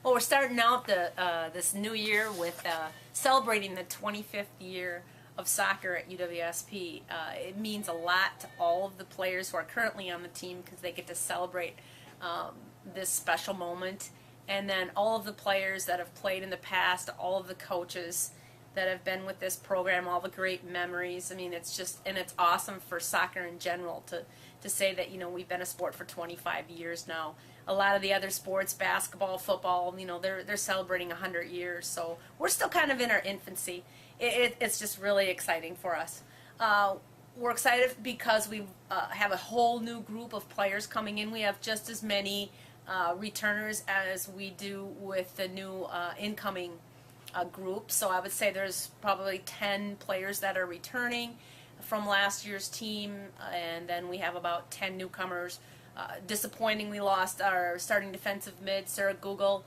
Well, we're starting out this new year with celebrating the 25th year of soccer at UWSP. It means a lot to all of the players who are currently on the team because they get to celebrate this special moment. And then all of the players that have played in the past, all of the coaches that have been with this program, all the great memories. I mean, it's just, and it's awesome for soccer in general to say that, we've been a sport for 25 years now. A lot of the other sports, basketball, football, they're celebrating 100 years. So we're still kind of in our infancy. It's just really exciting for us. We're excited because we have a whole new group of players coming in. We have just as many returners as we do with the new incoming group. So I would say there's probably 10 players that are returning from last year's team, and then we have about 10 newcomers. Disappointingly lost our starting defensive mid, Sarah Google.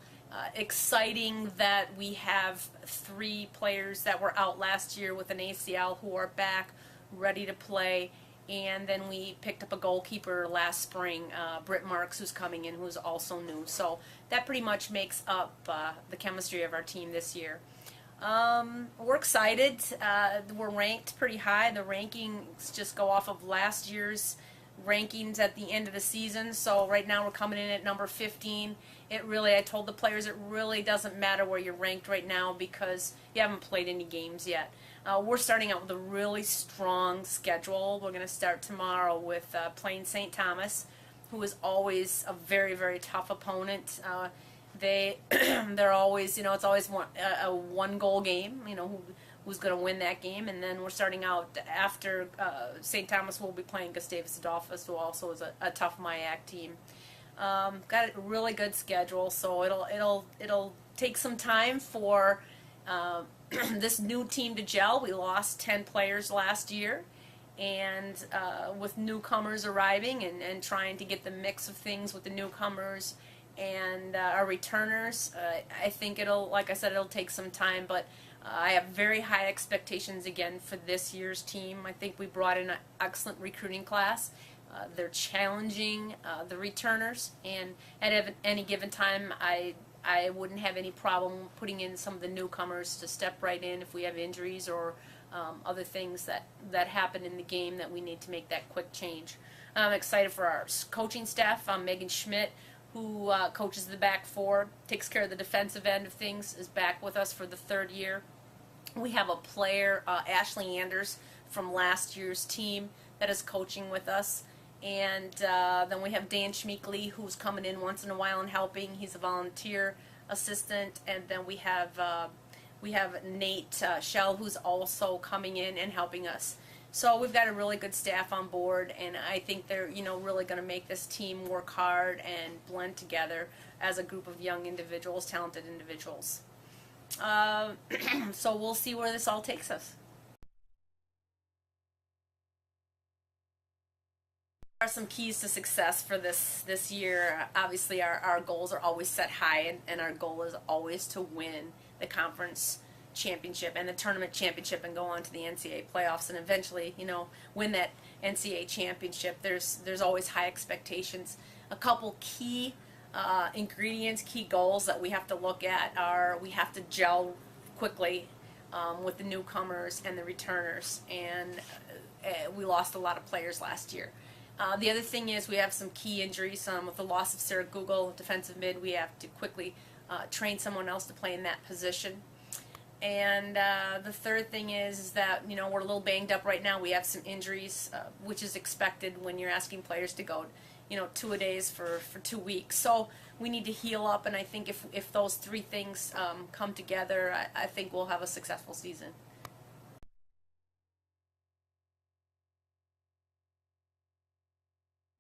Exciting that we have 3 players that were out last year with an ACL who are back, ready to play. And then we picked up a goalkeeper last spring, Britt Marks, who's coming in, who's also new. So that pretty much makes up the chemistry of our team this year. We're excited. We're ranked pretty high. The rankings just go off of last year's rankings at the end of the season. So right now we're coming in at number 15. I told the players it really doesn't matter where you're ranked right now because you haven't played any games yet. We're starting out with a really strong schedule. We're going to start tomorrow with playing St. Thomas, who is always a very, very tough opponent. They're always, it's always a one-goal game, who's going to win that game. And then we're starting out after St. Thomas. We'll be playing Gustavus Adolphus, who also is a tough MIAC team. Got a really good schedule, so it'll take some time for this new team to gel. We lost 10 players last year, and with newcomers arriving and trying to get the mix of things with the newcomers and our returners, I think like I said, it'll take some time, but I have very high expectations again for this year's team. I think we brought in an excellent recruiting class. They're challenging the returners, and at any given time, I wouldn't have any problem putting in some of the newcomers to step right in if we have injuries or other things that happen in the game that we need to make that quick change. I'm excited for our coaching staff. Megan Schmidt, who coaches the back 4, takes care of the defensive end of things, is back with us for the 3rd year. We have a player, Ashley Anders, from last year's team that is coaching with us. And then we have Dan Schmeekley, who's coming in once in a while and helping. He's a volunteer assistant. And then we have Nate Shell, who's also coming in and helping us. So we've got a really good staff on board, and I think they're really going to make this team work hard and blend together as a group of young individuals, talented individuals. So we'll see where this all takes us. Are some keys to success for this year. Obviously our goals are always set high, and our goal is always to win the conference championship and the tournament championship and go on to the NCAA playoffs and eventually win that NCAA championship. There's always high expectations. A couple key ingredients, key goals that we have to look at are we have to gel quickly with the newcomers and the returners, and we lost a lot of players last year. The other thing is we have some key injuries. With the loss of Sarah Google, defensive mid, we have to quickly train someone else to play in that position. And the third thing is that we're a little banged up right now. We have some injuries, which is expected when you're asking players to go 2-a-days for 2 weeks. So we need to heal up, and I think if those 3 things come together, I think we'll have a successful season.